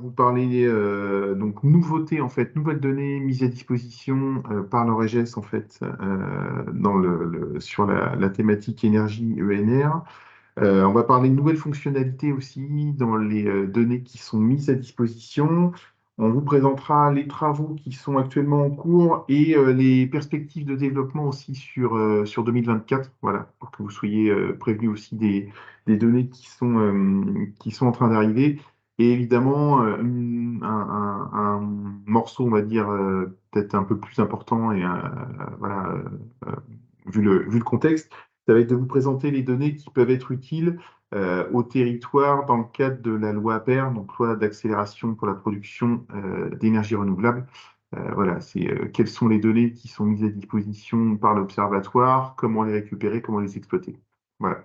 Vous parlez donc nouveauté en fait, nouvelles données mises à disposition par l'OREGES en fait dans sur la thématique énergie ENR. On va parler de nouvelles fonctionnalités aussi dans les données qui sont mises à disposition. On vous présentera les travaux qui sont actuellement en cours et les perspectives de développement aussi sur 2024. Voilà, pour que vous soyez prévenus aussi des données qui sont en train d'arriver. Et évidemment, un morceau, on va dire, peut-être un peu plus important et voilà, euh, vu le contexte, ça va être de vous présenter les données qui peuvent être utiles au territoire dans le cadre de la loi APER, donc loi d'accélération pour la production d'énergie renouvelable. Voilà, c'est quelles sont les données qui sont mises à disposition par l'observatoire, comment les récupérer, comment les exploiter. Voilà.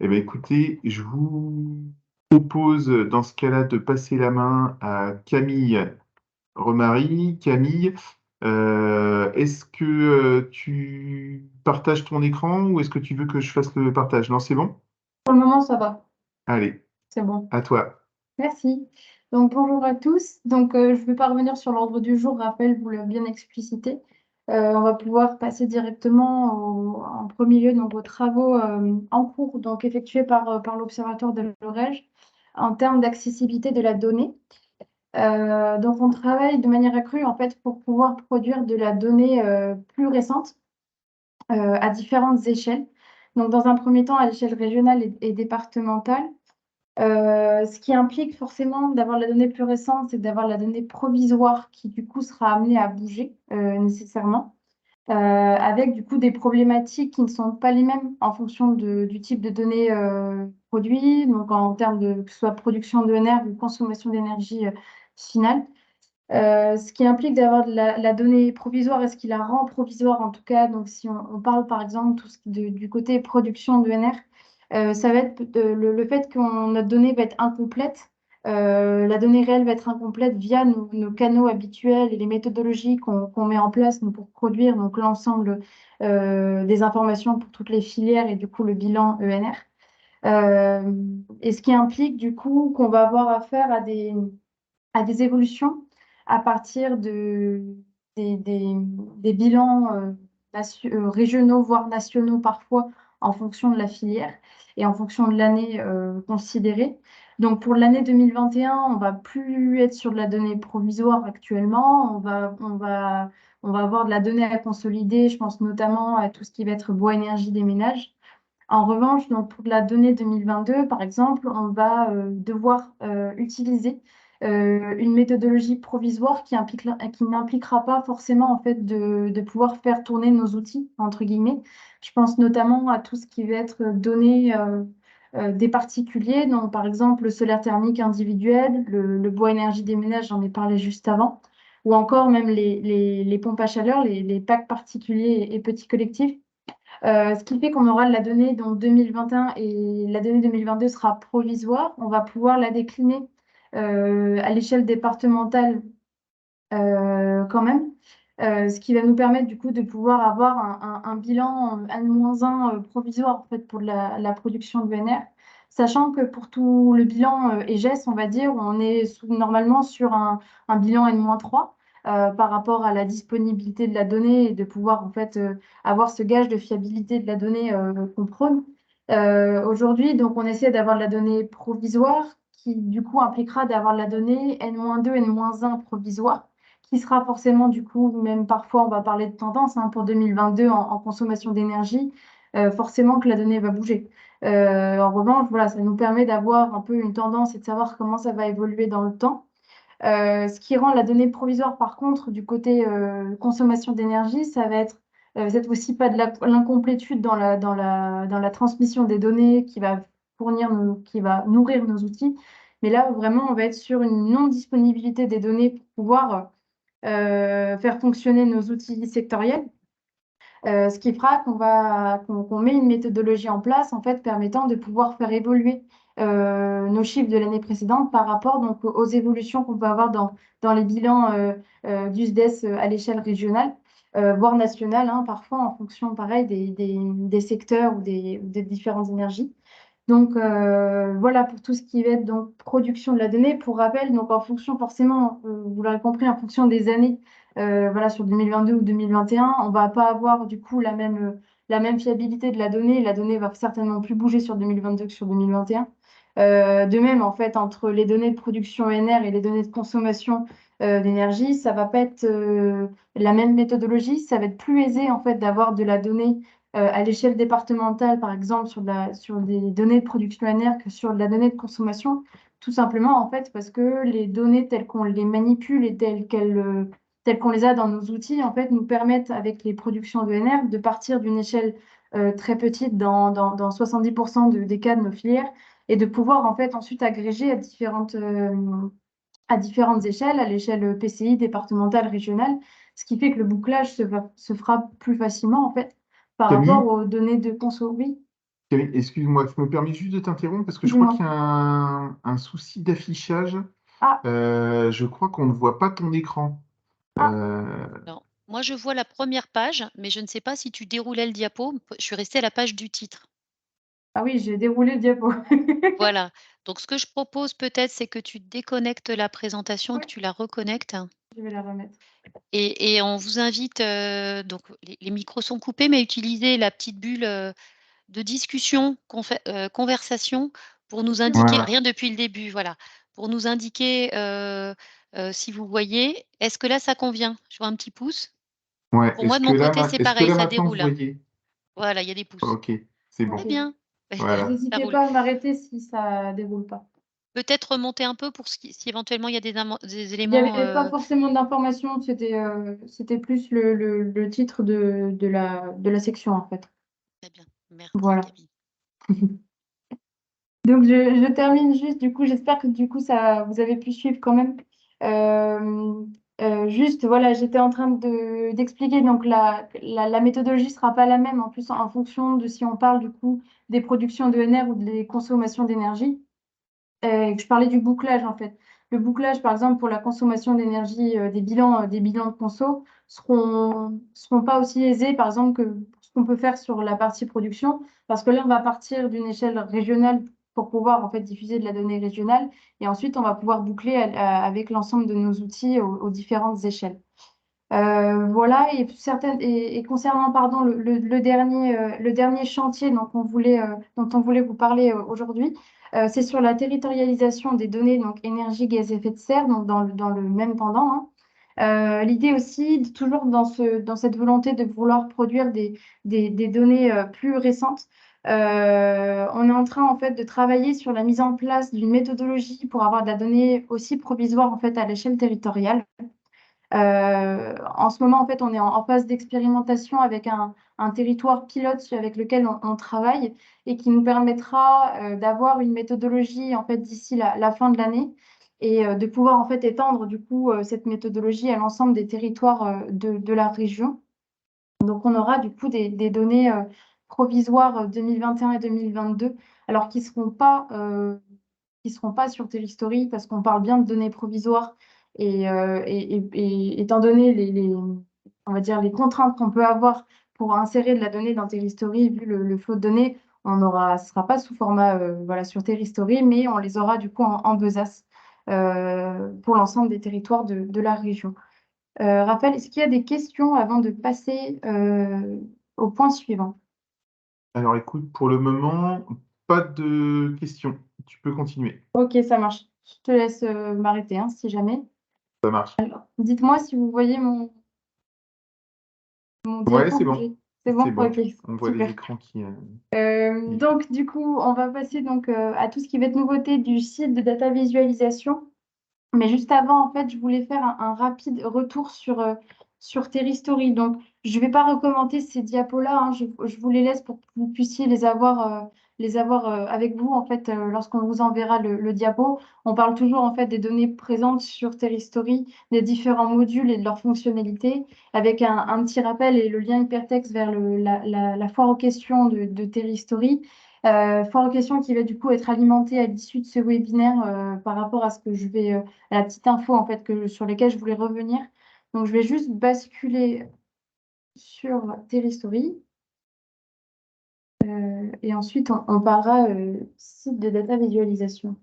Eh bien, écoutez, je vous propose dans ce cas-là de passer la main à Camille Remary. Camille, est-ce que tu partages ton écran ou est-ce que tu veux que je fasse le partage? Non, c'est bon? Pour le moment, ça va, Allez, c'est bon. à toi. Merci. Donc, bonjour à tous. Donc, je ne vais pas revenir sur l'ordre du jour. Raphaël vous l'a bien explicité. On va pouvoir passer directement en premier lieu donc, aux travaux en cours donc, effectués par l'Observatoire de l'Orège en termes d'accessibilité de la donnée. Donc, on travaille de manière accrue en fait, pour pouvoir produire de la donnée plus récente à différentes échelles. Donc, dans un premier temps, à l'échelle régionale et départementale. Ce qui implique forcément d'avoir la donnée plus récente, c'est d'avoir la donnée provisoire qui du coup sera amenée à bouger nécessairement, avec du coup des problématiques qui ne sont pas les mêmes en fonction du type de données produit, donc en termes de que ce soit production d'ENR ou consommation d'énergie finale. Ce qui implique d'avoir de la donnée provisoire et ce qui la rend provisoire en tout cas. Donc si on parle par exemple du côté production d'ENR, ça va être le fait que notre donnée va être incomplète. La donnée réelle va être incomplète via nos canaux habituels et les méthodologies qu'on met en place nous, pour produire donc l'ensemble des informations pour toutes les filières et du coup le bilan ENR. Et ce qui implique du coup qu'on va avoir affaire à des évolutions à partir des bilans régionaux, voire nationaux parfois, en fonction de la filière et en fonction de l'année considérée. Donc pour l'année 2021, on va plus être sur de la donnée provisoire actuellement, on va avoir de la donnée à consolider, je pense notamment à tout ce qui va être bois énergie des ménages. En revanche, donc pour la donnée 2022, par exemple, on va devoir utiliser une méthodologie provisoire qui n'impliquera pas forcément en fait de pouvoir faire tourner nos outils, entre guillemets. Je pense notamment à tout ce qui va être donné des particuliers, donc par exemple le solaire thermique individuel, le bois énergie des ménages, j'en ai parlé juste avant, ou encore même les pompes à chaleur, les packs particuliers et petits collectifs. Ce qui fait qu'on aura la donnée donc 2021 et la donnée 2022 sera provisoire. On va pouvoir la décliner à l'échelle départementale quand même, ce qui va nous permettre du coup de pouvoir avoir un bilan N-1 provisoire en fait, pour la production de VNR. Sachant que pour tout le bilan EGES, on va dire, on est normalement sur un bilan N-3 par rapport à la disponibilité de la donnée et de pouvoir en fait avoir ce gage de fiabilité de la donnée qu'on prône. Aujourd'hui, donc on essaie d'avoir de la donnée provisoire qui du coup impliquera d'avoir de la donnée N-2, N-1 provisoire qui sera forcément du coup, même parfois on va parler de tendance pour 2022 en consommation d'énergie, forcément que la donnée va bouger. En revanche, voilà, ça nous permet d'avoir un peu une tendance et de savoir comment ça va évoluer dans le temps. Ce qui rend la donnée provisoire, par contre, du côté consommation d'énergie, ça va être cette aussi pas de l'incomplétude dans la transmission des données qui va qui va nourrir nos outils. Mais là, vraiment, on va être sur une non-disponibilité des données pour pouvoir faire fonctionner nos outils sectoriels, ce qui fera qu'on met une méthodologie en place en fait permettant de pouvoir faire évoluer nos chiffres de l'année précédente par rapport donc aux évolutions qu'on peut avoir dans les bilans du SDES à l'échelle régionale, voire nationale, parfois en fonction pareil des secteurs ou des différentes énergies. Donc voilà pour tout ce qui va être donc production de la donnée. Pour rappel, donc en fonction forcément, vous l'aurez compris, en fonction des années, voilà sur 2022 ou 2021, on va pas avoir du coup la même fiabilité de la donnée. La donnée va certainement plus bouger sur 2022 que sur 2021. De même, en fait, entre les données de production ENR et les données de consommation d'énergie, ça va pas être la même méthodologie. Ça va être plus aisé en fait d'avoir de la donnée à l'échelle départementale, par exemple, sur des données de production linéaire que sur de la donnée de consommation, tout simplement, en fait, parce que les données telles qu'on les manipule et telles qu'on les a dans nos outils, en fait, nous permettent, avec les productions d'ENR, de partir d'une échelle très petite dans 70% des cas de nos filières et de pouvoir, en fait, ensuite agréger à différentes échelles, à l'échelle PCI, départementale, régionale, ce qui fait que le bouclage se fera plus facilement en fait par rapport Camille, aux données de conso. Oui, Camille, excuse-moi, je me permets juste de t'interrompre parce que je crois dis-moi. qu'il y a un souci d'affichage. Ah, Je crois qu'on ne voit pas ton écran. ah, Euh, Alors, moi, je vois la première page, mais je ne sais pas si tu déroulais le diapo. Je suis restée à la page du titre. ah oui, j'ai déroulé le diapo. Voilà. Donc, ce que je propose peut-être, c'est que tu déconnectes la présentation, Oui, que tu la reconnectes. je vais la remettre. Et on vous invite, donc les micros sont coupés, mais utilisez la petite bulle de discussion, conversation pour nous indiquer, voilà. rien depuis le début, voilà, pour nous indiquer si vous voyez. Est-ce que là, ça convient? Je vois un petit pouce. Ouais. Pour moi, de mon côté, c'est Est-ce que pareil, là ça maintenant vous déroule. voyez? Voilà, il y a des pouces. Ok, c'est Ok. Très bon. bien, Voilà. ça N'hésitez roule. pas à m'arrêter si ça déroule pas. Peut-être remonter un peu pour si éventuellement il y a des Il n'y éléments. avait pas forcément d'informations, c'était plus le titre de la section en fait. Très bien, merci Voilà. Camille. Donc, je termine juste, du coup, j'espère que du coup, vous avez pu suivre quand même. Euh, juste, voilà, j'étais en train d'expliquer, donc la méthodologie ne sera pas la même en plus en fonction de si on parle du coup des productions d'ENR ou des consommations d'énergie. Je parlais du bouclage en fait. Le bouclage, par exemple, pour la consommation d'énergie, des bilans de conso seront pas aussi aisés, par exemple, que ce qu'on peut faire sur la partie production, parce que là, on va partir d'une échelle régionale pour pouvoir en fait diffuser de la donnée régionale, et ensuite, on va pouvoir boucler avec l'ensemble de nos outils aux différentes échelles. Voilà, et concernant pardon, le dernier chantier dont on voulait vous parler aujourd'hui, c'est sur la territorialisation des données, donc énergie, gaz, effet de serre, donc dans le même pendant, hein. L'idée aussi, toujours dans cette volonté de vouloir produire des données plus récentes, on est en train en fait de travailler sur la mise en place d'une méthodologie pour avoir de la donnée aussi provisoire en fait à l'échelle territoriale. En ce moment, en fait, on est en phase d'expérimentation avec un territoire pilote avec lequel on travaille et qui nous permettra d'avoir une méthodologie en fait d'ici la fin de l'année et de pouvoir en fait étendre du coup cette méthodologie à l'ensemble des territoires de la région. Donc, on aura du coup des données provisoires 2021 et 2022, alors qui seront pas sur Terristory parce qu'on parle bien de données provisoires et étant donné on va dire les contraintes qu'on peut avoir pour insérer de la donnée dans Terristory, vu le flot de données, ce sera pas sous format voilà, sur Terristory, mais on les aura du coup en besace pour l'ensemble des territoires de la région. Raphaël, est-ce qu'il y a des questions avant de passer au point suivant? Alors écoute, pour le moment, pas de questions. Tu peux continuer. Ok, ça marche. Je te laisse m'arrêter hein, si jamais. Ça marche. Dites-moi si vous voyez mon Ouais, diapo c'est bon. bouger. C'est C'est bon? bon. Ok, On voit les super. écrans qui- Donc, du coup, on va passer donc, à tout ce qui va être nouveauté du site de data visualisation. Mais juste avant, en fait, je voulais faire un rapide retour sur Terristory. Donc, je ne vais pas recommencer ces diapos-là, hein. Je vous les laisse pour que vous puissiez les avoir avec vous, en fait, lorsqu'on vous enverra le diapo. On parle toujours, en fait, des données présentes sur Terristory, des différents modules et de leurs fonctionnalités, avec un petit rappel et le lien hypertexte vers la foire aux questions de Terristory. Foire aux questions qui va du coup être alimentée à l'issue de ce webinaire par rapport à ce que je vais à la petite info en fait sur lesquelles je voulais revenir. Donc je vais juste basculer sur Telestory. Et ensuite, on parlera site de data visualisation.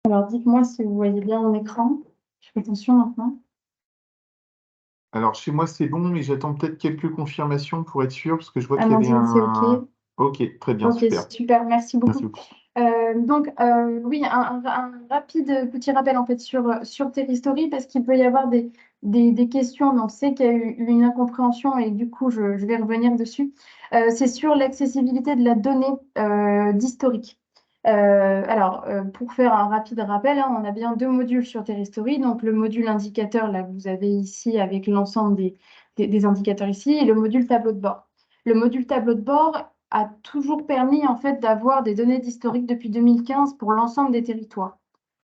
Alors, dites-moi si vous voyez bien mon écran. Je fais attention maintenant. Alors, chez moi, c'est bon, mais j'attends peut-être quelques confirmations pour être sûr, parce que je vois qu'il y avait Amandine, c'est un... OK. Ok, très bien, Ok, super. super, merci Merci beaucoup. beaucoup. Oui, un rapide petit rappel en fait sur Terristory parce qu'il peut y avoir des questions. Donc, c'est qu'il y a eu une incompréhension et du coup, je vais revenir dessus. C'est sur l'accessibilité de la donnée d'historique. Pour faire un rapide rappel, hein, on a bien deux modules sur Terristory. Donc, le module indicateur, là, que vous avez ici avec l'ensemble des indicateurs ici, et le module tableau de bord. Le module tableau de bord a toujours permis en fait d'avoir des données d'historique depuis 2015 pour l'ensemble des territoires,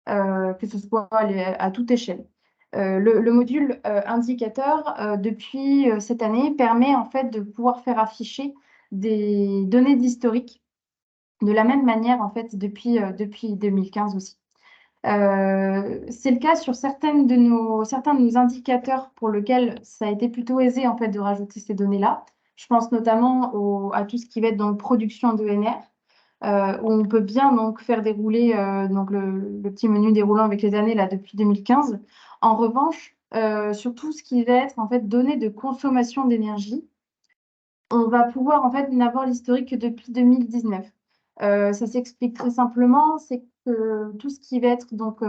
que ce soit à toute échelle. Le module indicateur, depuis cette année, permet en fait de pouvoir faire afficher des données d'historique de la même manière en fait depuis 2015 aussi. C'est le cas sur certains de nos indicateurs pour lesquels ça a été plutôt aisé en fait de rajouter ces données-là. Je pense notamment à tout ce qui va être dans la production d'ENR, où on peut bien donc faire dérouler donc le petit menu déroulant avec les années là depuis 2015. En revanche, sur tout ce qui va être en fait données de consommation d'énergie, on va pouvoir en fait n'avoir l'historique que depuis 2019. Ça s'explique très simplement, c'est que tout ce qui va être donc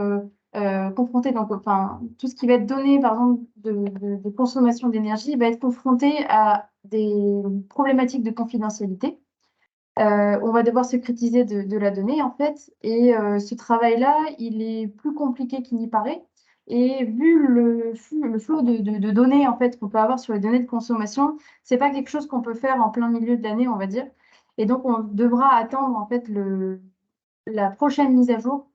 confronté, donc enfin tout ce qui va être donné par exemple de consommation d'énergie va être confronté à des problématiques de confidentialité. On va devoir sécuriser de la donnée en fait, et ce travail-là, il est plus compliqué qu'il n'y paraît. Et vu le flot de données en fait qu'on peut avoir sur les données de consommation, c'est pas quelque chose qu'on peut faire en plein milieu de l'année, on va dire. Et donc on devra attendre en fait la prochaine mise à jour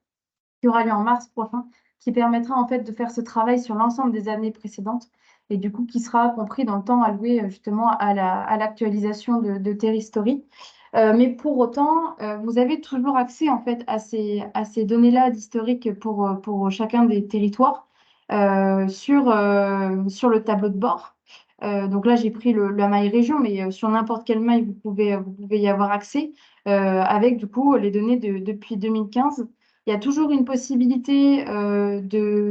qui aura lieu en mars prochain, qui permettra en fait de faire ce travail sur l'ensemble des années précédentes et du coup qui sera compris dans le temps alloué justement à l'actualisation de Terristory. Mais pour autant, vous avez toujours accès en fait à ces données-là d'historique pour chacun des territoires sur le tableau de bord. Donc là, j'ai pris la maille région, mais sur n'importe quelle maille, vous pouvez y avoir accès avec du coup les données depuis 2015. Il y a toujours une possibilité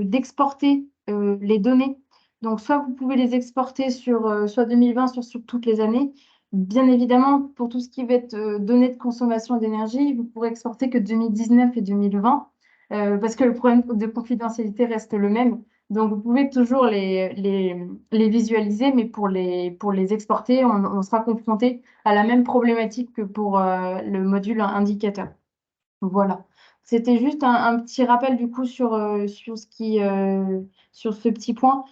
d'exporter les données. Donc, soit vous pouvez les exporter sur soit 2020, sur toutes les années. Bien évidemment, pour tout ce qui va être données de consommation d'énergie, vous pourrez exporter que 2019 et 2020 parce que le problème de confidentialité reste le même. Donc, vous pouvez toujours les visualiser, mais pour les exporter, on sera confronté à la même problématique que pour le module indicateur. Voilà. C'était juste un petit rappel du coup sur ce petit point.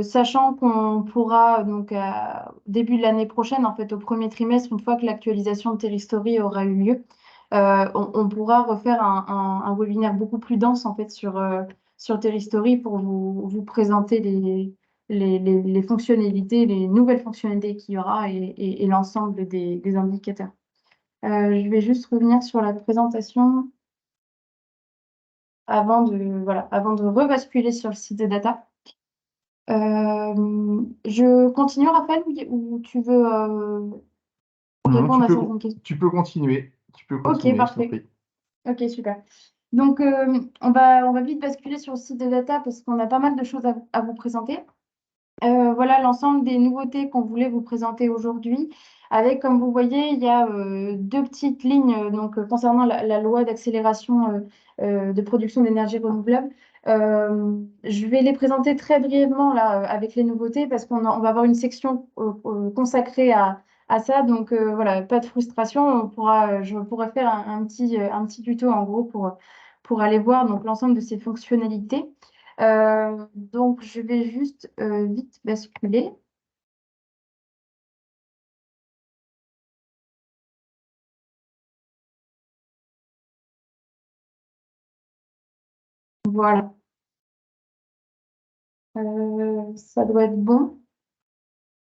Sachant qu'on pourra donc au début de l'année prochaine, en fait au premier trimestre, une fois que l'actualisation de Terristory aura eu lieu, on pourra refaire un webinaire beaucoup plus dense en fait sur Terristory pour vous présenter les fonctionnalités, les nouvelles fonctionnalités qu'il y aura et l'ensemble des indicateurs. Je vais juste revenir sur la présentation avant de rebasculer sur le site de data. Je continue, Raphaël, ou tu veux Non, répondre à certaines questions? tu peux continuer. Tu peux Ok, continuer, je t'en parfait. prie. Ok, super. Donc, on va vite basculer sur le site de data parce qu'on a pas mal de choses à vous présenter. Voilà l'ensemble des nouveautés qu'on voulait vous présenter aujourd'hui. Avec, comme vous voyez, il y a deux petites lignes concernant la loi d'accélération de production d'énergie renouvelable. Je vais les présenter très brièvement là, avec les nouveautés parce on va avoir une section consacrée à ça. Donc voilà, pas de frustration. Je pourrais faire un petit tuto en gros pour aller voir donc, l'ensemble de ces fonctionnalités. Donc, je vais juste vite basculer. Voilà. Ça doit être bon.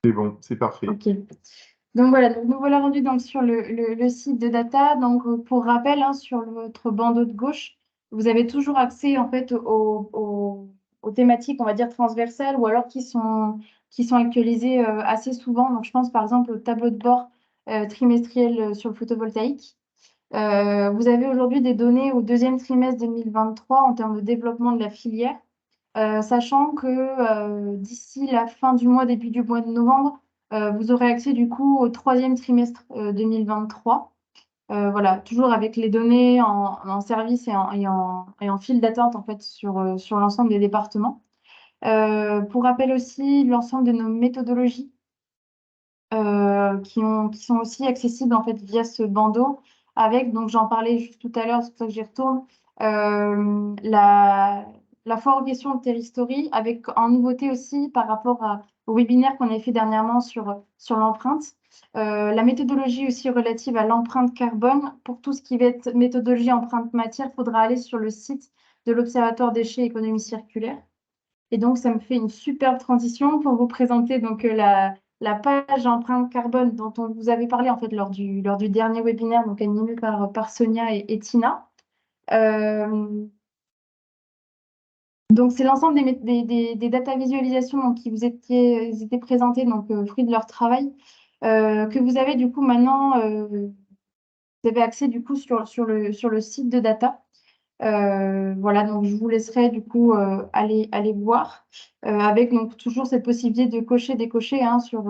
C'est bon, c'est parfait. OK. Donc, voilà. Donc, nous voilà rendus donc, sur le site de data. Donc, pour rappel, hein, sur votre bandeau de gauche, vous avez toujours accès en fait aux thématiques, on va dire, transversales ou alors qui sont actualisées assez souvent. Donc, je pense par exemple au tableau de bord trimestriel sur le photovoltaïque. Vous avez aujourd'hui des données au deuxième trimestre 2023 en termes de développement de la filière, sachant que d'ici la fin du mois, début du mois de novembre, vous aurez accès du coup au troisième trimestre 2023. Voilà, toujours avec les données en service et en file d'attente en fait sur l'ensemble des départements. Pour rappel aussi, l'ensemble de nos méthodologies qui sont aussi accessibles en fait via ce bandeau avec, donc j'en parlais juste tout à l'heure, c'est pour ça que j'y retourne, la foire aux questions de Terristory avec en nouveauté aussi par rapport au webinaire qu'on avait fait dernièrement sur l'empreinte. La méthodologie aussi relative à l'empreinte carbone. Pour tout ce qui va être méthodologie empreinte matière, il faudra aller sur le site de l'Observatoire déchets et économie circulaire. Et donc, ça me fait une superbe transition pour vous présenter donc, la page empreinte carbone dont on vous avait parlé en fait lors du dernier webinaire, donc animé par Sonia et Tina. Donc, c'est l'ensemble des data visualisations donc, qui vous étaient présentées, donc fruit de leur travail, que vous avez du coup maintenant, vous avez accès du coup sur le site de data. Voilà, donc je vous laisserai du coup aller voir avec donc toujours cette possibilité de cocher, décocher hein, sur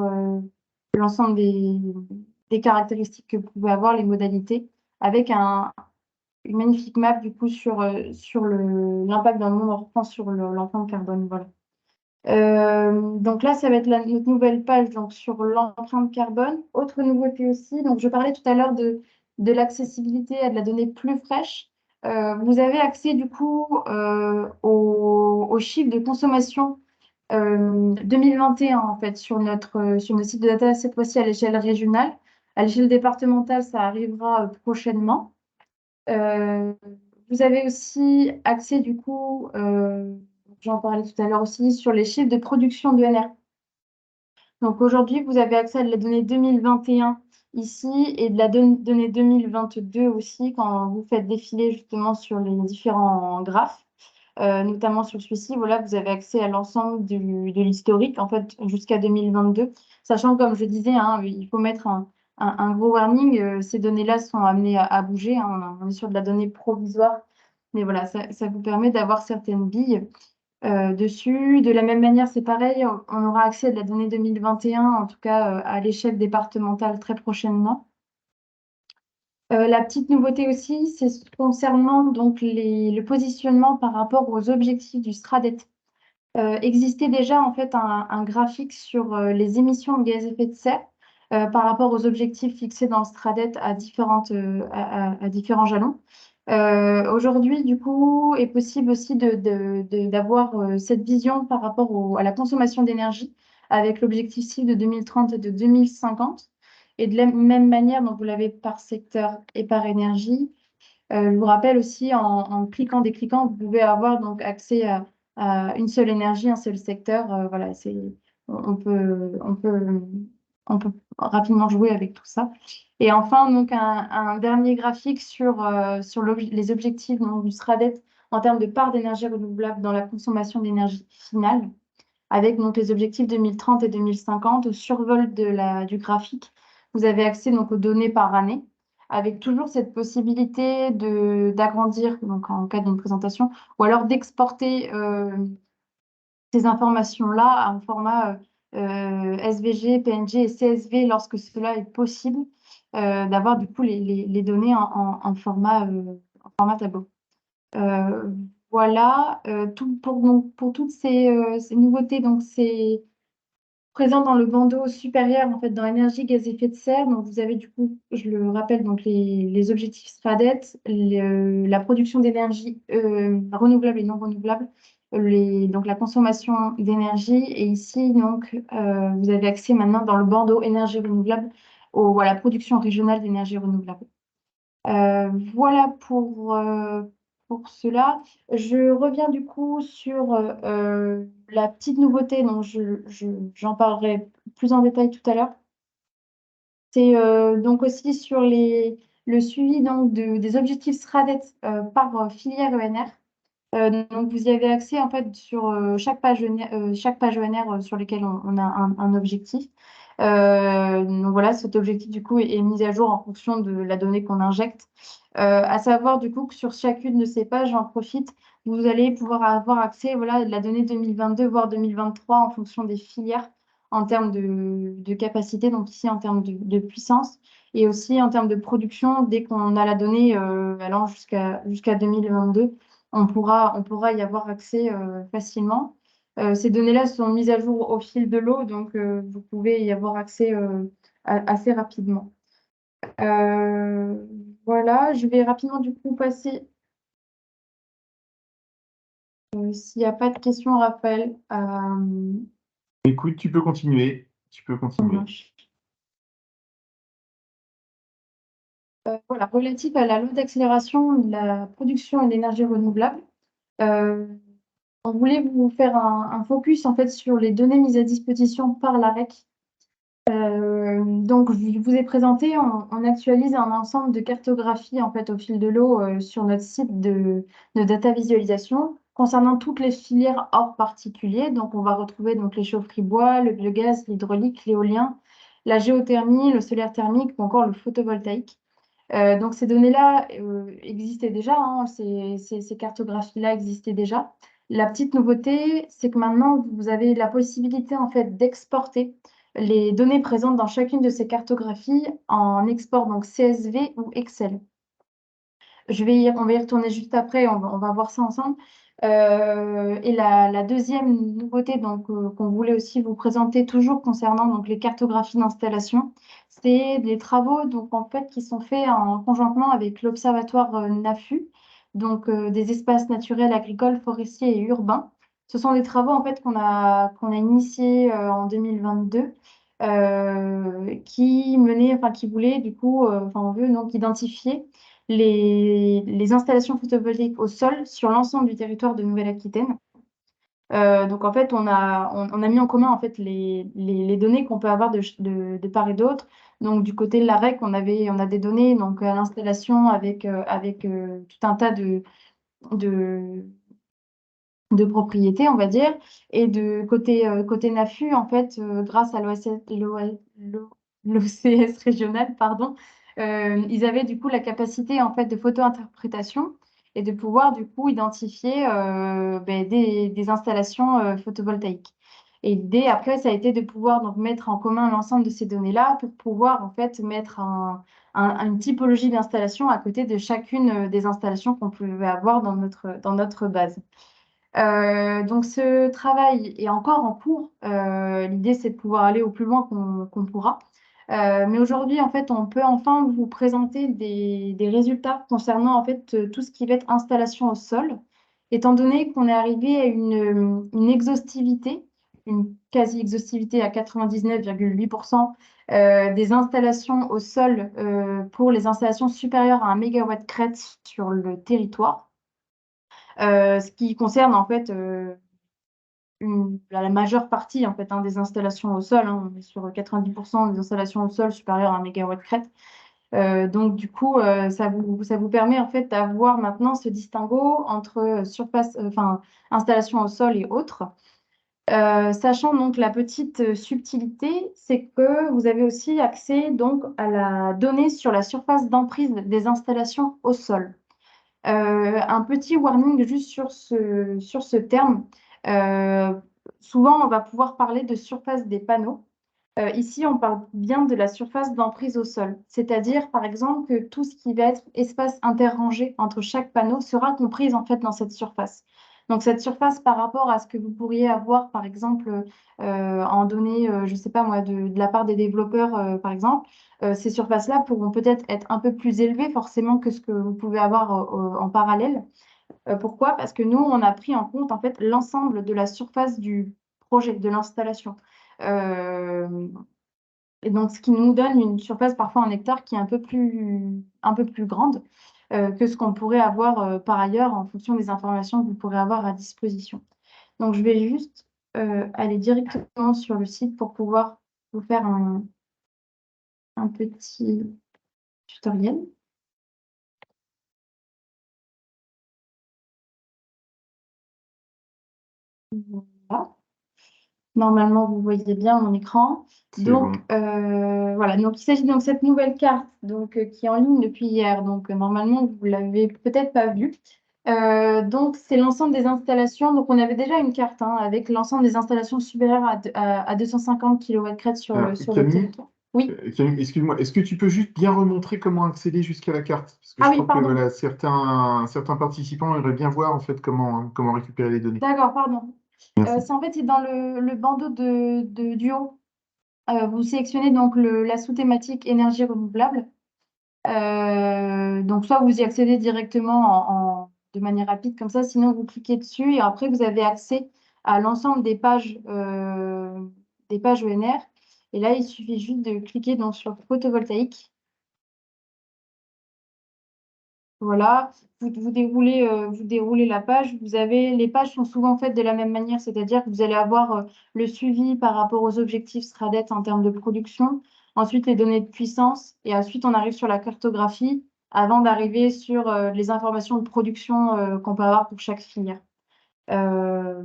l'ensemble des caractéristiques que vous pouvez avoir, les modalités, avec une magnifique map du coup sur l'impact dans le monde en reprend sur l'empreinte carbone. Voilà. Donc là, ça va être notre nouvelle page donc, sur l'empreinte carbone. Autre nouveauté aussi, donc je parlais tout à l'heure de l'accessibilité à de la donnée plus fraîche. Vous avez accès du coup aux chiffres de consommation 2021 en fait sur notre site de data, cette fois-ci à l'échelle régionale. À l'échelle départementale, ça arrivera prochainement. Vous avez aussi accès du coup, j'en parlais tout à l'heure aussi, sur les chiffres de production de NR. Donc aujourd'hui, vous avez accès à de la donnée 2021 ici et de la donnée 2022 aussi quand vous faites défiler justement sur les différents graphes. Notamment sur celui-ci, voilà, vous avez accès à l'ensemble de l'historique en fait jusqu'à 2022, sachant comme je disais, hein, il faut mettre un gros warning, ces données-là sont amenées à bouger, hein, on est sur de la donnée provisoire, mais voilà, ça vous permet d'avoir certaines billes dessus. De la même manière, c'est pareil, on aura accès à de la donnée 2021, en tout cas à l'échelle départementale très prochainement. La petite nouveauté aussi, c'est concernant donc le positionnement par rapport aux objectifs du STRADET. Existait déjà en fait un graphique sur les émissions de gaz à effet de serre par rapport aux objectifs fixés dans le STRADET à différents jalons. Aujourd'hui, du coup, est possible aussi d'avoir cette vision par rapport à la consommation d'énergie avec l'objectif cible de 2030 et de 2050. Et de la même manière, donc vous l'avez par secteur et par énergie. Je vous rappelle aussi, en cliquant, décliquant, vous pouvez avoir donc accès à une seule énergie, un seul secteur. Voilà, on peut rapidement jouer avec tout ça. Et enfin, donc un dernier graphique sur les objectifs donc, du SRADET en termes de part d'énergie renouvelable dans la consommation d'énergie finale, avec donc les objectifs 2030 et 2050. Au survol du graphique, vous avez accès donc aux données par année, avec toujours cette possibilité d'agrandir donc en cas d'une présentation, ou alors d'exporter ces informations-là à un format SVG, PNG et CSV lorsque cela est possible, d'avoir du coup les données en format tableau. Voilà, pour toutes ces nouveautés, donc c'est présent dans le bandeau supérieur, en fait, dans énergie, gaz à effet de serre. Donc, vous avez du coup, je le rappelle, donc les objectifs SRADET, la production d'énergie renouvelable et non renouvelable, donc la consommation d'énergie. Et ici, donc, vous avez accès maintenant dans le bandeau énergie renouvelable à la production régionale d'énergie renouvelable. Voilà pour cela. Je reviens du coup sur la petite nouveauté dont j'en parlerai plus en détail tout à l'heure. C'est donc aussi sur le suivi donc, des objectifs SRADET par filière ENR. Donc vous y avez accès en fait sur chaque page ENR sur lesquelles on a un objectif. Donc voilà, cet objectif du coup est mis à jour en fonction de la donnée qu'on injecte. À savoir du coup que sur chacune de ces pages, j'en profite, vous allez pouvoir avoir accès voilà, à la donnée 2022, voire 2023 en fonction des filières en termes de capacité, donc ici en termes de puissance, et aussi en termes de production, dès qu'on a la donnée allant jusqu'à 2022, on pourra y avoir accès facilement. Ces données-là sont mises à jour au fil de l'eau, donc vous pouvez y avoir accès assez rapidement. Voilà, je vais rapidement du coup passer, s'il n'y a pas de questions, Raphaël, Écoute, tu peux continuer. Tu peux ça continuer. marche. Voilà, relatif à la loi d'accélération de la production et de l'énergie renouvelable. Euh, on voulait vous faire un focus en fait sur les données mises à disposition par l'AREC. Donc, je vous ai présenté, on actualise un ensemble de cartographies en fait au fil de l'eau sur notre site de data visualisation concernant toutes les filières hors particulier. Donc, on va retrouver donc les chaufferies bois, le biogaz, l'hydraulique, l'éolien, la géothermie, le solaire thermique ou encore le photovoltaïque. Donc ces données-là existaient déjà, hein, ces cartographies-là existaient déjà. La petite nouveauté, c'est que maintenant, vous avez la possibilité en fait d'exporter les données présentes dans chacune de ces cartographies en export donc CSV ou Excel. On va y retourner juste après, on va voir ça ensemble. Et la deuxième nouveauté donc, qu'on voulait aussi vous présenter, toujours concernant donc, les cartographies d'installation, c'est des travaux donc, en fait, qui sont faits en conjointement avec l'Observatoire NAFU, donc des espaces naturels, agricoles, forestiers et urbains. Ce sont des travaux en fait, qu'on a initiés en 2022. Qui voulaient du coup, on veut donc identifier les installations photovoltaïques au sol sur l'ensemble du territoire de Nouvelle-Aquitaine. Donc en fait, on a mis en commun en fait les données qu'on peut avoir de part et d'autre. Donc du côté de la REC, on a des données donc à l'installation avec tout un tas de, de propriétés, on va dire. Et de côté NAFU, en fait, grâce à l'OCS régional, pardon, ils avaient du coup la capacité en fait de photo-interprétation et de pouvoir du coup identifier des installations photovoltaïques. Et l'idée après, ça a été de pouvoir donc mettre en commun l'ensemble de ces données-là pour pouvoir en fait mettre une typologie d'installation à côté de chacune des installations qu'on pouvait avoir dans notre base. Donc ce travail est encore en cours. L'idée, c'est de pouvoir aller au plus loin qu'on pourra. Mais aujourd'hui, en fait, on peut enfin vous présenter des résultats concernant en fait tout ce qui va être installation au sol, étant donné qu'on est arrivé à une exhaustivité, une quasi-exhaustivité à 99,8% des installations au sol pour les installations supérieures à 1 mégawatt crête sur le territoire. Ce qui concerne en fait la majeure partie en fait, hein, des installations au sol. Hein, on est sur 90% des installations au sol supérieures à 1 mégawatt crête. Donc du coup, ça vous permet en fait d'avoir maintenant ce distinguo entre installation au sol et autres. Sachant donc la petite subtilité, c'est que vous avez aussi accès donc à la donnée sur la surface d'emprise des installations au sol. Un petit warning juste sur ce terme. Euh, Souvent, on va pouvoir parler de surface des panneaux. Ici, on parle bien de la surface d'emprise au sol, c'est-à-dire, par exemple, que tout ce qui va être espace interrangé entre chaque panneau sera comprise en fait dans cette surface. Donc, cette surface par rapport à ce que vous pourriez avoir, par exemple, en données, je ne sais pas moi, de la part des développeurs, par exemple, ces surfaces-là pourront peut-être être un peu plus élevées forcément que ce que vous pouvez avoir en parallèle. Pourquoi? Parce que nous, on a pris en compte en fait l'ensemble de la surface du projet, de l'installation. Euh, et donc, ce qui nous donne une surface parfois en hectare qui est un peu plus grande que ce qu'on pourrait avoir par ailleurs en fonction des informations que vous pourrez avoir à disposition. Donc, je vais juste aller directement sur le site pour pouvoir vous faire un petit tutoriel. Voilà. Normalement, vous voyez bien mon écran. C'est Donc, bon. voilà. Donc, il s'agit donc de cette nouvelle carte donc, qui est en ligne depuis hier. Donc, normalement, vous l'avez peut-être pas vue. Donc, c'est l'ensemble des installations. Donc, on avait déjà une carte hein, avec l'ensemble des installations supérieures à 250 kW Alors, sur le Camille, territoire. Oui. Camille, excuse-moi, est-ce que tu peux juste bien remontrer comment accéder jusqu'à la carte? Parce que Ah je oui, crois que pardon. voilà, certains participants aimeraient bien voir en fait comment récupérer les données. D'accord, pardon. Merci. C'est dans le bandeau de Duo. Vous sélectionnez donc la sous-thématique énergie renouvelable. Donc, soit vous y accédez directement de manière rapide comme ça, sinon vous cliquez dessus et après vous avez accès à l'ensemble des pages ENR. Et là, il suffit juste de cliquer donc, sur photovoltaïque. Voilà, vous déroulez la page. Les pages sont souvent faites de la même manière, c'est-à-dire que vous allez avoir le suivi par rapport aux objectifs SRADET en termes de production, ensuite les données de puissance, et ensuite on arrive sur la cartographie avant d'arriver sur les informations de production qu'on peut avoir pour chaque filière. Euh,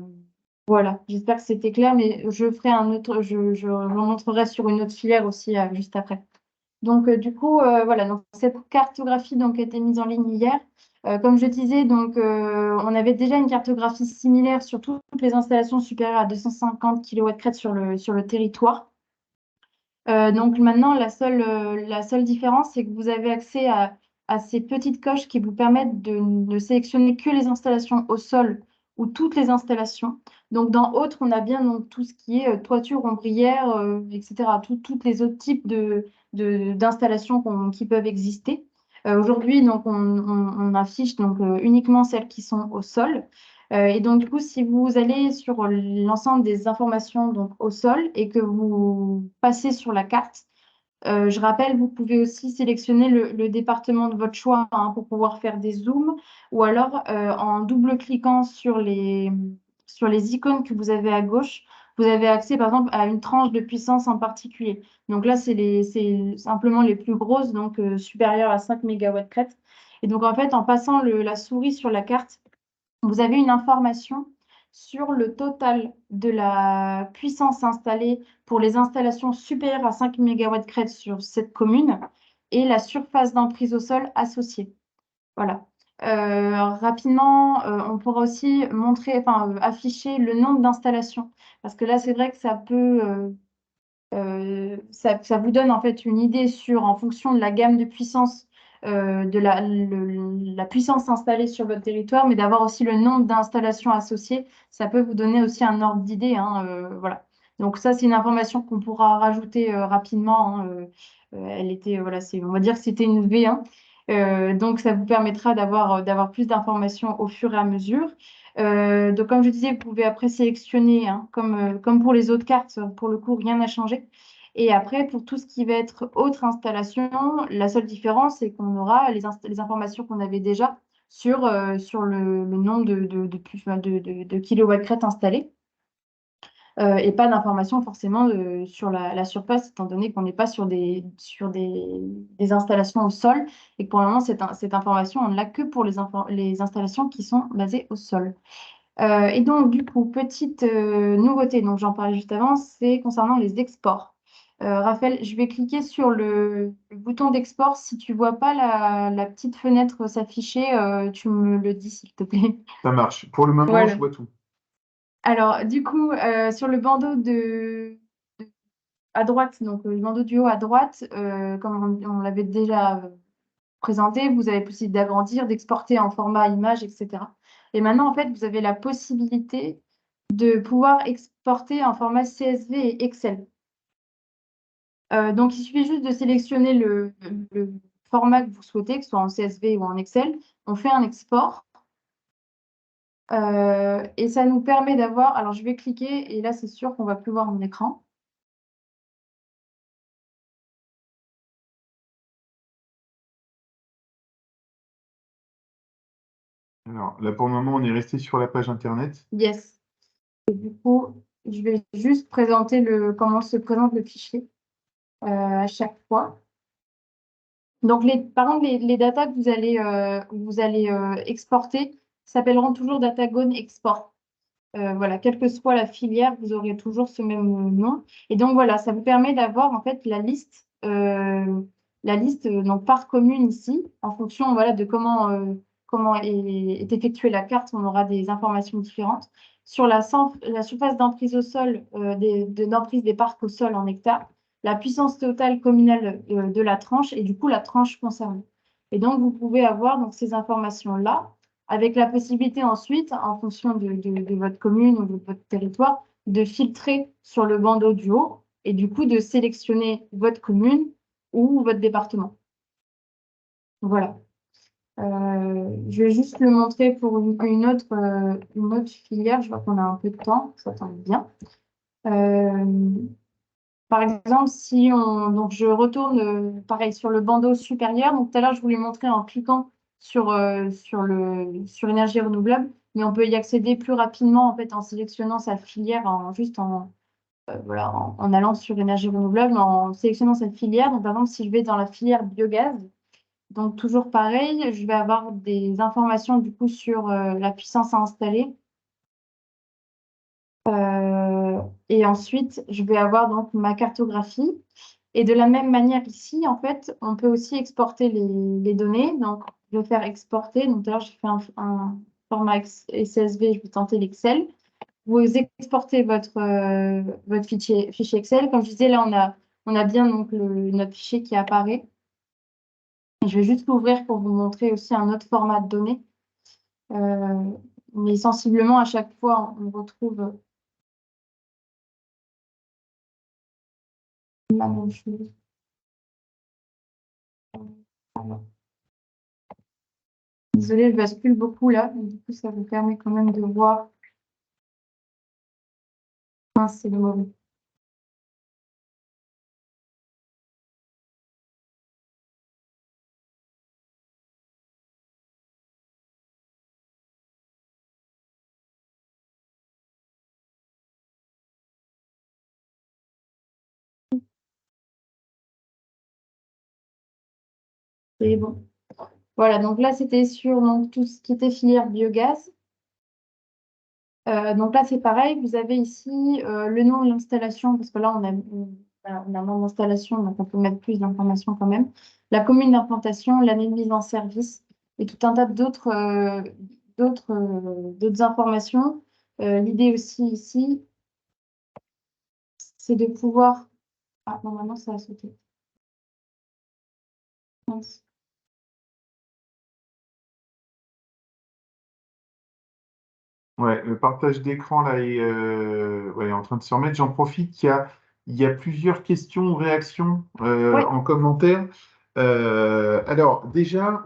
voilà, j'espère que c'était clair, mais je remontrerai sur une autre filière aussi juste après. Donc, du coup, voilà, donc cette cartographie donc, a été mise en ligne hier. Comme je disais, donc, on avait déjà une cartographie similaire sur toutes les installations supérieures à 250 kW sur le territoire. Donc maintenant, la seule différence, c'est que vous avez accès à ces petites coches qui vous permettent de ne sélectionner que les installations au sol ou toutes les installations. Donc dans Autres, on a bien donc, tout ce qui est toiture, ombrière, etc. Toutes les autres types d'installations qui peuvent exister. Aujourd'hui, donc, on affiche donc, uniquement celles qui sont au sol. Et donc, du coup, si vous allez sur l'ensemble des informations donc, au sol et que vous passez sur la carte, je rappelle, vous pouvez aussi sélectionner le département de votre choix hein, pour pouvoir faire des zooms ou alors en double-cliquant sur les icônes que vous avez à gauche, vous avez accès par exemple à une tranche de puissance en particulier. Donc là, c'est simplement les plus grosses, donc supérieures à 5 MW crête. Et donc en fait, en passant la souris sur la carte, vous avez une information sur le total de la puissance installée pour les installations supérieures à 5 MW crête sur cette commune et la surface d'emprise au sol associée. Voilà. Rapidement, on pourra aussi afficher le nombre d'installations. Parce que là, c'est vrai que ça vous donne en fait une idée en fonction de la gamme de puissance, de la puissance installée sur votre territoire, mais d'avoir aussi le nombre d'installations associées, ça peut vous donner aussi un ordre d'idée, hein, voilà. Donc ça, c'est une information qu'on pourra rajouter rapidement, hein, on va dire que c'était une V1. Donc ça vous permettra d'avoir plus d'informations au fur et à mesure. Donc, comme je disais, vous pouvez après sélectionner, hein, comme pour les autres cartes, pour le coup, rien n'a changé. Et après, pour tout ce qui va être autre installation, la seule différence, c'est qu'on aura les informations qu'on avait déjà sur le nombre de kilowatts crête installés. Et pas d'informations forcément sur la surface, étant donné qu'on n'est pas sur des installations au sol. Et que pour le moment, cette information, on ne l'a que pour les installations qui sont basées au sol. Et donc, du coup, petite nouveauté, donc j'en parlais juste avant, c'est concernant les exports. Raphaël, je vais cliquer sur le bouton d'export. Si tu vois pas la petite fenêtre s'afficher, tu me le dis, s'il te plaît. Ça marche. Pour le moment, je Voilà. vois tout. Alors, du coup, sur le bandeau à droite, donc le bandeau du haut à droite, comme on l'avait déjà présenté, vous avez possibilité d'agrandir, d'exporter en format image, etc. Et maintenant, en fait, vous avez la possibilité de pouvoir exporter en format CSV et Excel. Donc, il suffit juste de sélectionner le format que vous souhaitez, que ce soit en CSV ou en Excel. On fait un export. Et ça nous permet d'avoir... Alors, je vais cliquer et là, c'est sûr qu'on ne va plus voir mon écran. Alors là, pour le moment, on est resté sur la page Internet. Yes. Et du coup, je vais juste présenter comment se présente le fichier à chaque fois. Donc, par contre, les datas que vous allez exporter s'appelleront toujours DataGone Export. Voilà, quelle que soit la filière, vous aurez toujours ce même nom. Et donc voilà, ça vous permet d'avoir en fait la liste donc par commune ici, en fonction voilà, de comment est effectuée la carte, on aura des informations différentes. Sur la surface d'emprise au sol, d'emprise des parcs au sol en hectares, la puissance totale communale de la tranche et du coup la tranche concernée. Et donc vous pouvez avoir donc, ces informations-là avec la possibilité ensuite, en fonction de votre commune ou de votre territoire, de filtrer sur le bandeau du haut et du coup de sélectionner votre commune ou votre département. Voilà. Je vais juste le montrer pour une autre filière. Je vois qu'on a un peu de temps, ça tombe bien. Par exemple, donc je retourne pareil sur le bandeau supérieur. Donc tout à l'heure, je voulais montrer en cliquant sur énergie renouvelable, mais on peut y accéder plus rapidement en fait en sélectionnant sa filière voilà, en allant sur énergie renouvelable, en sélectionnant cette filière. Donc par exemple, si je vais dans la filière biogaz, donc toujours pareil, je vais avoir des informations du coup sur la puissance à installer. Et ensuite, je vais avoir donc ma cartographie. Et de la même manière ici, en fait, on peut aussi exporter les données. Donc, je vais faire exporter. Donc, d'ailleurs, j'ai fait un format CSV, je vais tenter l'Excel. Vous exportez votre fichier Excel. Comme je disais, là, on a bien donc notre fichier qui apparaît. Et je vais juste l'ouvrir pour vous montrer aussi un autre format de données. Mais sensiblement, à chaque fois, on retrouve la même chose. Désolée, je bascule beaucoup là, mais du coup, ça vous permet quand même de voir. Ah, c'est le mauvais. C'est bon. Voilà, donc là, c'était sur donc, tout ce qui était filière biogaz. Donc là, c'est pareil, vous avez ici le nom de l'installation, parce que là, on a un nom d'installation, donc on peut mettre plus d'informations quand même. La commune d'implantation, l'année de mise en service, et tout un tas d'autres informations. L'idée aussi ici, c'est de pouvoir... Ah, normalement, ça a sauté. Mince. Ouais, le partage d'écran là est ouais, en train de se remettre. J'en profite, il y a plusieurs questions ou réactions Oui, en commentaire. Alors, déjà,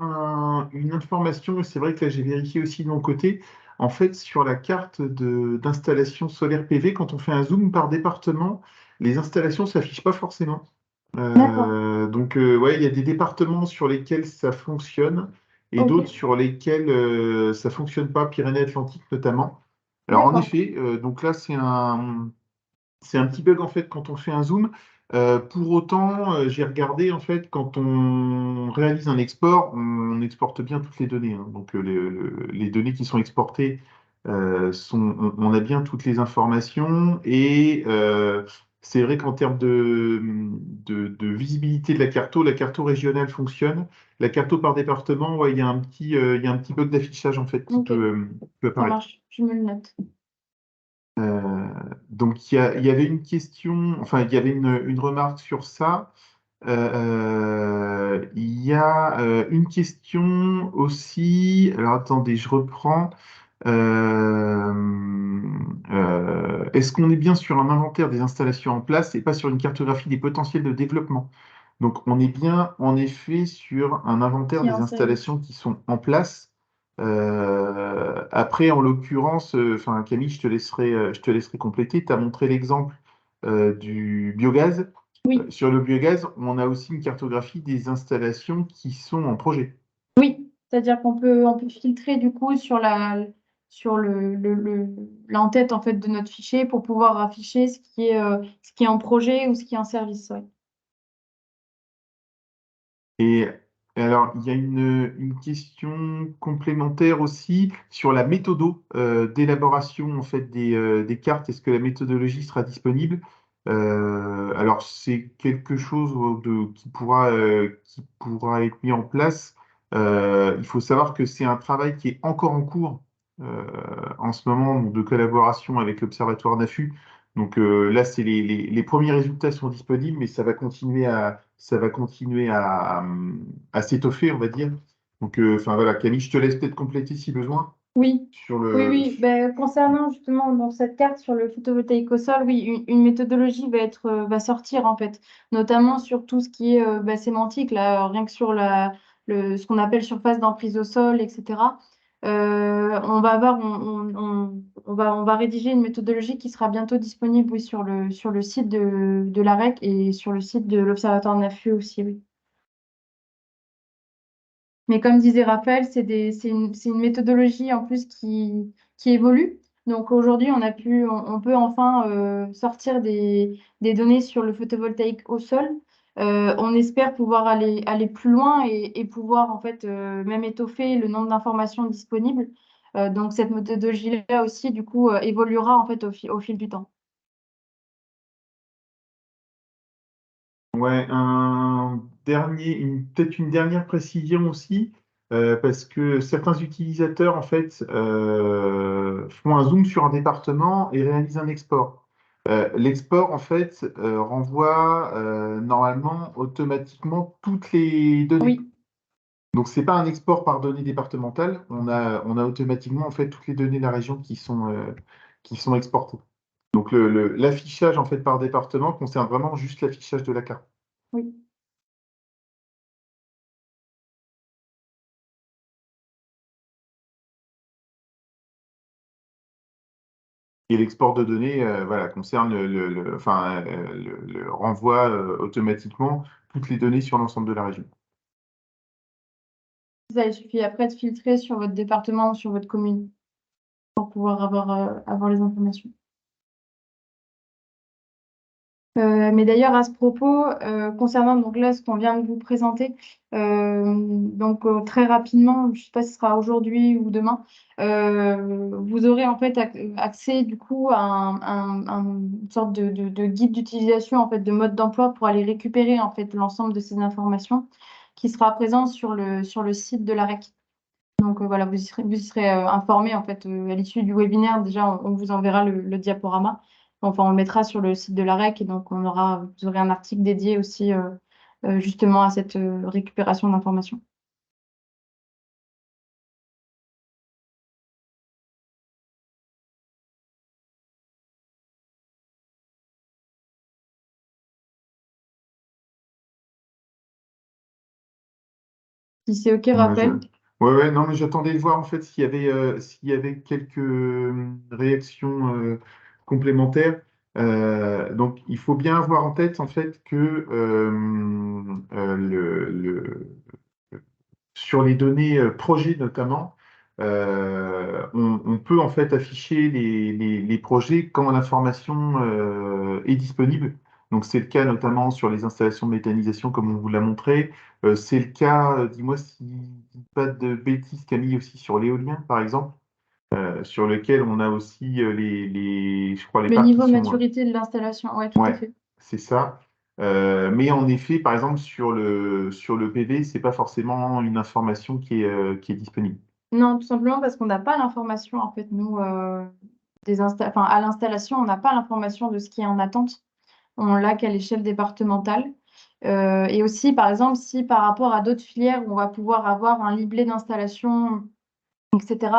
une information, et c'est vrai que là j'ai vérifié aussi de mon côté. En fait, sur la carte d'installation solaire PV, quand on fait un zoom par département, les installations ne s'affichent pas forcément. d'accord. Donc, ouais, il y a des départements sur lesquels ça fonctionne et d'autres Ok, sur lesquels ça fonctionne pas, Pyrénées-Atlantiques notamment. Alors, en d'accord. effet, donc là, c'est un petit bug en fait quand on fait un zoom. Pour autant, j'ai regardé en fait quand on réalise un export, on exporte bien toutes les données, hein. Donc, les données qui sont exportées on a bien toutes les informations et c'est vrai qu'en termes de visibilité de la carto régionale fonctionne. La carto par département, ouais, il y a un petit bug d'affichage en fait Ok, qui peut ça apparaître. marche. Je me le note. Donc il y avait une question, enfin il y avait une remarque sur ça. Il y a une question aussi. Alors attendez, je reprends. Euh, Est-ce qu'on est bien sur un inventaire des installations en place et pas sur une cartographie des potentiels de développement? Donc, on est bien en effet sur un inventaire Qui est des en service. installations qui sont en place. Après, en l'occurrence, enfin, Camille, je te laisserai compléter. Tu as montré l'exemple du biogaz. Oui, Sur le biogaz, on a aussi une cartographie des installations qui sont en projet. oui. C'est-à-dire on peut filtrer du coup sur l'entête en fait de notre fichier pour pouvoir afficher ce qui est en projet ou ce qui est en service. Ouais. Et Et alors, il y a une question complémentaire aussi sur la méthode d'élaboration en fait des cartes. Est-ce que la méthodologie sera disponible? Alors, c'est quelque chose qui pourra être mis en place. Il faut savoir que c'est un travail qui est encore en cours euh, en ce moment donc, de collaboration avec l'Observatoire NAFU. Donc là, c'est les premiers résultats sont disponibles, mais ça va continuer à s'étoffer, on va dire. Donc, enfin voilà, Camille, je te laisse peut-être compléter si besoin Oui, sur oui, le. oui. Ben, concernant justement dans cette carte sur le photovoltaïque au sol, oui, une méthodologie va sortir en fait, notamment sur tout ce qui est sémantique, là, rien que sur ce qu'on appelle surface d'emprise au sol, etc. On va avoir, on va rédiger une méthodologie qui sera bientôt disponible, oui, sur le site de l'AREC et sur le site de l'Observatoire NAFU aussi, oui. Mais comme disait Raphaël, c'est une méthodologie en plus qui évolue. Donc aujourd'hui, on peut enfin sortir des données sur le photovoltaïque au sol. On espère pouvoir aller plus loin et pouvoir en fait même étoffer le nombre d'informations disponibles. Donc cette méthodologie-là aussi, du coup, évoluera en fait au fil du temps. Ouais, peut-être une dernière précision aussi, parce que certains utilisateurs en fait font un zoom sur un département et réalisent un export. L'export en fait renvoie normalement automatiquement toutes les données. Oui. Donc c'est pas un export par données départementales, on a automatiquement en fait toutes les données de la région qui sont exportées. Donc l'affichage en fait par département concerne vraiment juste l'affichage de la carte. Oui. Et l'export de données, voilà, concerne le renvoi automatiquement toutes les données sur l'ensemble de la région. Ça, il suffit après de filtrer sur votre département ou sur votre commune pour pouvoir avoir les informations. Mais d'ailleurs, à ce propos, concernant donc là ce qu'on vient de vous présenter, très rapidement, je ne sais pas si ce sera aujourd'hui ou demain, vous aurez en fait accès du coup à une sorte de guide d'utilisation en fait de mode d'emploi pour aller récupérer en fait l'ensemble de ces informations qui sera présent sur le site de l'AREC. Donc voilà, vous y serez informés en fait à l'issue du webinaire. Déjà, on vous enverra le diaporama. Enfin, on le mettra sur le site de l'AREC et donc vous aurez un article dédié aussi justement à cette récupération d'informations. Si c'est OK, Ouais, Raphaël. ouais, non, mais j'attendais de voir en fait s'il y avait quelques réactions complémentaires. Donc, il faut bien avoir en tête en fait que sur les données projets notamment, on peut en fait afficher les projets quand l'information est disponible. Donc c'est le cas notamment sur les installations de méthanisation comme on vous l'a montré. C'est le cas, dis-moi si je dis pas de bêtises Camille, aussi sur l'éolien par exemple, sur lequel on a aussi je crois les Le parcs qui niveau de sont... maturité de l'installation, oui, tout à ouais, fait. c'est ça. Mais en effet, par exemple, sur le PV, c'est pas forcément une information qui est disponible. Non, tout simplement parce qu'on n'a pas l'information, en fait, nous, à l'installation, on n'a pas l'information de ce qui est en attente. On l'a qu'à l'échelle départementale. Et aussi, par exemple, si par rapport à d'autres filières, on va pouvoir avoir un livret d'installation, etc.,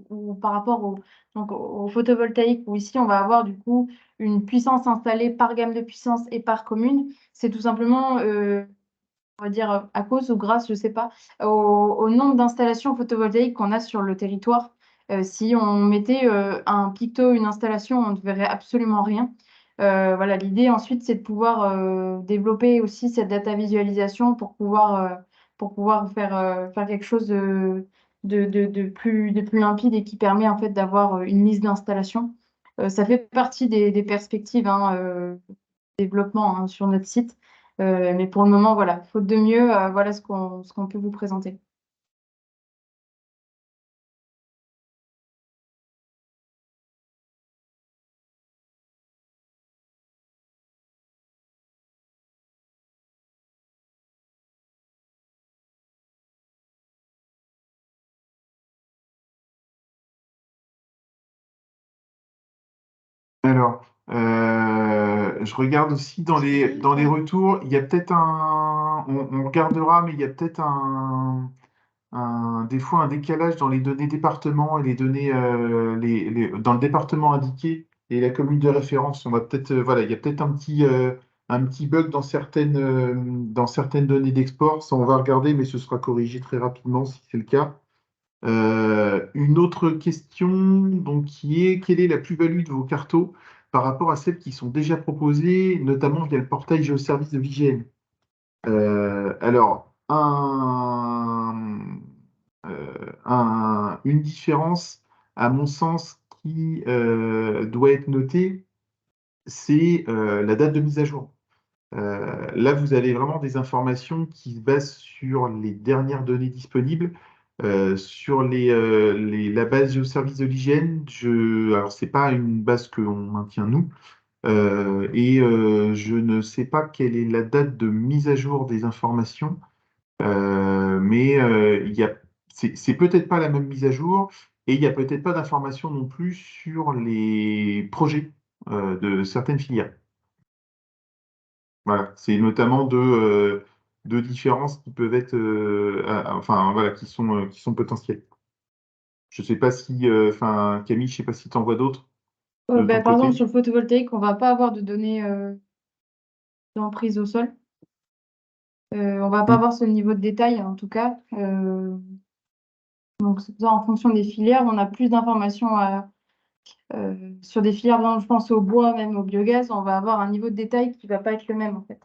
ou par rapport au photovoltaïque, où ici, on va avoir du coup une puissance installée par gamme de puissance et par commune, c'est tout simplement, on va dire, à cause ou grâce, je ne sais pas, au nombre d'installations photovoltaïques qu'on a sur le territoire. Si on mettait un picto, une installation, on ne verrait absolument rien. Voilà, l'idée ensuite, c'est de pouvoir développer aussi cette data visualisation pour pouvoir faire quelque chose de plus limpide et qui permet en fait d'avoir une liste d'installations. Ça fait partie des perspectives hein, développement hein, sur notre site. Mais pour le moment, voilà, faute de mieux, voilà ce qu'on peut vous présenter. Alors, je regarde aussi dans les retours, il y a peut-être on regardera, mais il y a peut-être des fois un décalage dans les données département et les données dans le département indiqué et la commune de référence. On va peut-être, voilà, il y a peut-être un petit bug dans certaines données d'export. Ça, on va regarder, mais ce sera corrigé très rapidement si c'est le cas. Une autre question, donc, qui est quelle est la plus-value de vos cartos par rapport à celles qui sont déjà proposées, notamment via le portail Géoservices de l'IGN? Alors, une différence, à mon sens, qui doit être notée, c'est la date de mise à jour. Là, vous avez vraiment des informations qui se basent sur les dernières données disponibles, sur la base Géoservices de l'hygiène. Alors, c'est pas une base que l'on maintient nous, je ne sais pas quelle est la date de mise à jour des informations, mais c'est peut-être pas la même mise à jour, et il n'y a peut-être pas d'informations non plus sur les projets de certaines filières. Voilà, c'est notamment deux différences qui peuvent être, enfin voilà, qui sont potentielles. Je sais pas si, enfin Camille, je sais pas si tu en vois d'autres de ton Par exemple, côté. sur le photovoltaïque, on va pas avoir de données d'emprise au sol. On va pas Mm. avoir ce niveau de détail, en tout cas. Donc, c'est ça, en fonction des filières, on a plus d'informations sur des filières, par exemple, je pense au bois, même au biogaz, on va avoir un niveau de détail qui va pas être le même, en fait.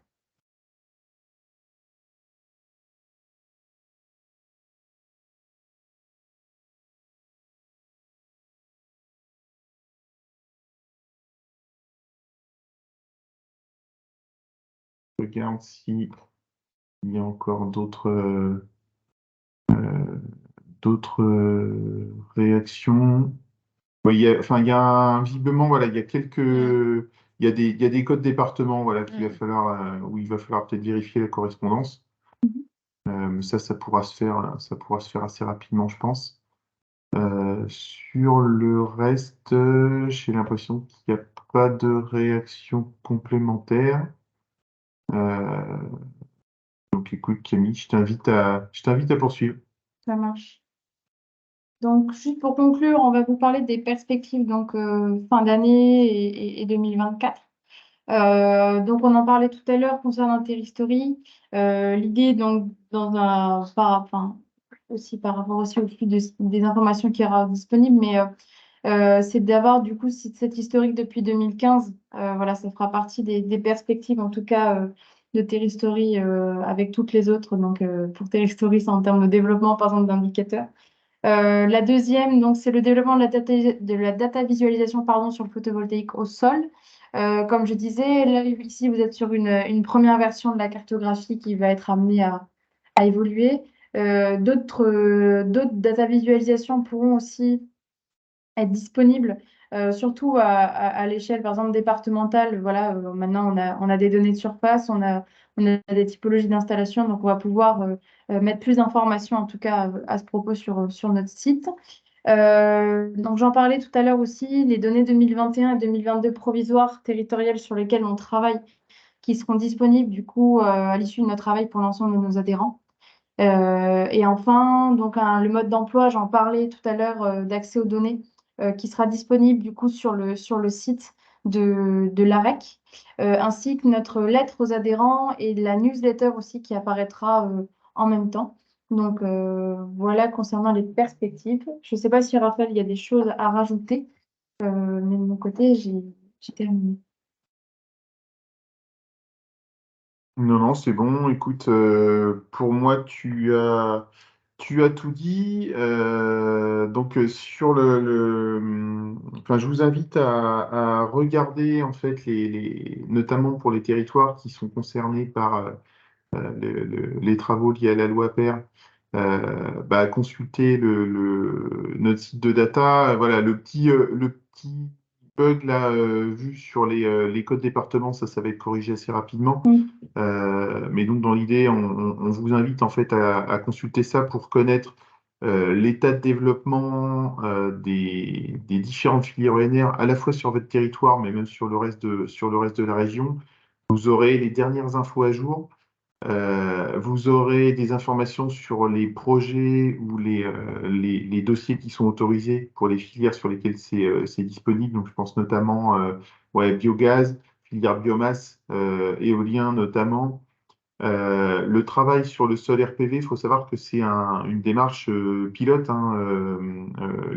Je regarde s'il y a encore d'autres réactions. Oui, enfin, visiblement, voilà, il y a Mm. il y a des codes départements, voilà, Mm. où il va falloir peut-être vérifier la correspondance. Mais ça pourra ça pourra se faire assez rapidement, je pense. Sur le reste, j'ai l'impression qu'il n'y a pas de réaction complémentaire. Euh, donc, écoute, Camille, je t'invite à poursuivre. Ça marche. Donc, juste pour conclure, on va vous parler des perspectives donc, fin d'année et 2024. Donc, on en parlait tout à l'heure concernant Terristory. L'idée, donc, enfin, aussi par rapport aussi au flux des informations qui sera disponible, mais c'est d'avoir du coup cette historique depuis 2015. Voilà, ça fera partie des perspectives, en tout cas, de Terristory avec toutes les autres. Donc, pour Terristory, c'est en termes de développement, par exemple, d'indicateurs. La deuxième, donc, c'est le développement de la data visualisation pardon, sur le photovoltaïque au sol. Comme je disais, là, ici, vous êtes sur une première version de la cartographie qui va être amenée à évoluer. D'autres data visualisations pourront aussi être disponibles, surtout à l'échelle, par exemple, départementale. Voilà, maintenant, on a des données de surface, on a des typologies d'installation, donc on va pouvoir mettre plus d'informations, en tout cas, à ce propos sur notre site. Donc j'en parlais tout à l'heure aussi, les données 2021 et 2022 provisoires territoriales sur lesquelles on travaille, qui seront disponibles du coup à l'issue de notre travail pour l'ensemble de nos adhérents. Et enfin, donc le mode d'emploi, j'en parlais tout à l'heure, d'accès aux données, qui sera disponible du coup sur le site de l'AREC, ainsi que notre lettre aux adhérents et la newsletter aussi qui apparaîtra en même temps. Donc voilà concernant les perspectives. Je ne sais pas si Raphaël, il y a des choses à rajouter, mais de mon côté, j'ai terminé. Non, non, c'est bon. Écoute, pour moi, Tu as tout dit. Donc sur enfin, je vous invite à regarder en fait notamment pour les territoires qui sont concernés par les travaux liés à la loi PER, consulter notre site de data. Voilà, le petit bug là vu sur les codes départements, ça va être corrigé assez rapidement. Mais donc dans l'idée, on vous invite en fait à consulter ça pour connaître l'état de développement des différentes filières ENR, à la fois sur votre territoire, mais même sur le reste de la région. Vous aurez les dernières infos à jour. Vous aurez des informations sur les projets ou les dossiers qui sont autorisés pour les filières sur lesquelles c'est disponible. Donc, je pense notamment biogaz, filière biomasse, éolien notamment. Le travail sur le sol RPV, il faut savoir que c'est une démarche pilote hein,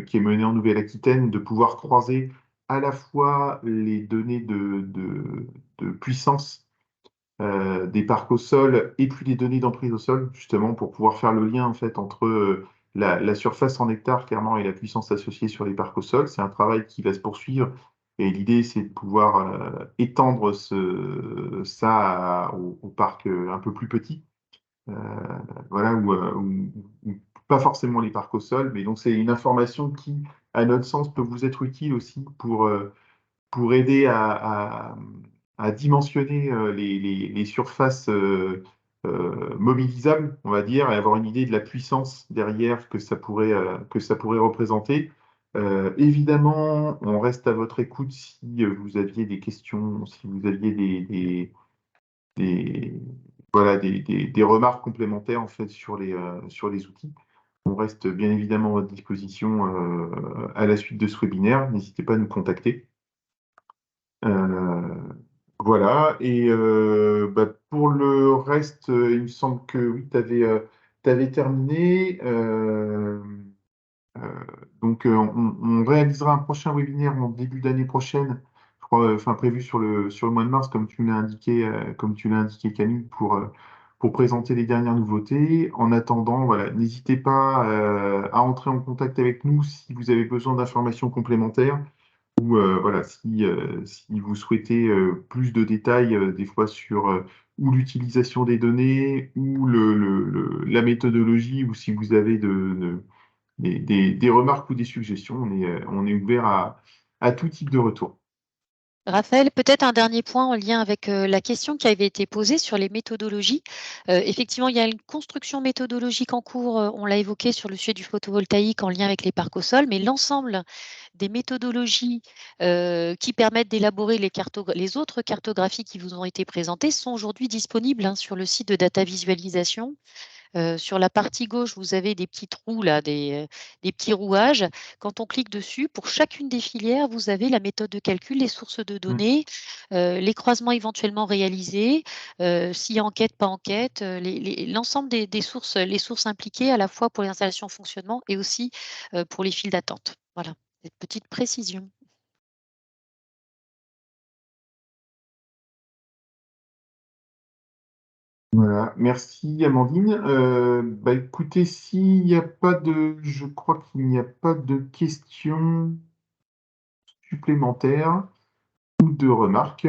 qui est menée en Nouvelle-Aquitaine, de pouvoir croiser à la fois les données de puissance des parcs au sol et puis les données d'emprise au sol, justement pour pouvoir faire le lien en fait entre la surface en hectares clairement et la puissance associée sur les parcs au sol. C'est un travail qui va se poursuivre et l'idée c'est de pouvoir étendre ça aux parcs un peu plus petits, euh, voilà, ou pas forcément les parcs au sol, mais donc c'est une information qui, à notre sens, peut vous être utile aussi pour aider à dimensionner les surfaces mobilisables, on va dire, et avoir une idée de la puissance derrière que ça pourrait représenter. Évidemment, on reste à votre écoute si vous aviez des questions, si vous aviez des, voilà, des remarques complémentaires en fait sur les outils. On reste bien évidemment à votre disposition à la suite de ce webinaire. N'hésitez pas à nous contacter. Euh, voilà, et pour le reste, il me semble que oui, tu avais terminé. Euh, donc, on réalisera un prochain webinaire en début d'année prochaine, je crois, enfin prévu sur le mois de mars, comme tu l'as indiqué Camille, pour présenter les dernières nouveautés. En attendant, voilà, n'hésitez pas à entrer en contact avec nous si vous avez besoin d'informations complémentaires. Ou voilà, si vous souhaitez plus de détails, des fois sur ou l'utilisation des données, ou la méthodologie, ou si vous avez des remarques ou des suggestions, on est ouvert à tout type de retour. Raphaël, peut-être un dernier point en lien avec la question qui avait été posée sur les méthodologies. Effectivement, il y a une construction méthodologique en cours, on l'a évoqué sur le sujet du photovoltaïque en lien avec les parcs au sol, mais l'ensemble des méthodologies qui permettent d'élaborer les autres cartographies qui vous ont été présentées sont aujourd'hui disponibles hein, sur le site de data visualisation. Sur la partie gauche, vous avez des petits trous, là, des petits rouages. Quand on clique dessus, pour chacune des filières, vous avez la méthode de calcul, les sources de données, les croisements éventuellement réalisés, s'il y a enquête, pas enquête, l'ensemble des sources, les sources impliquées à la fois pour les installations en fonctionnement et aussi pour les files d'attente. Voilà, cette petite précision. Voilà, merci Amandine. Écoutez, s'il n'y a pas je crois qu'il n'y a pas de questions supplémentaires ou de remarques.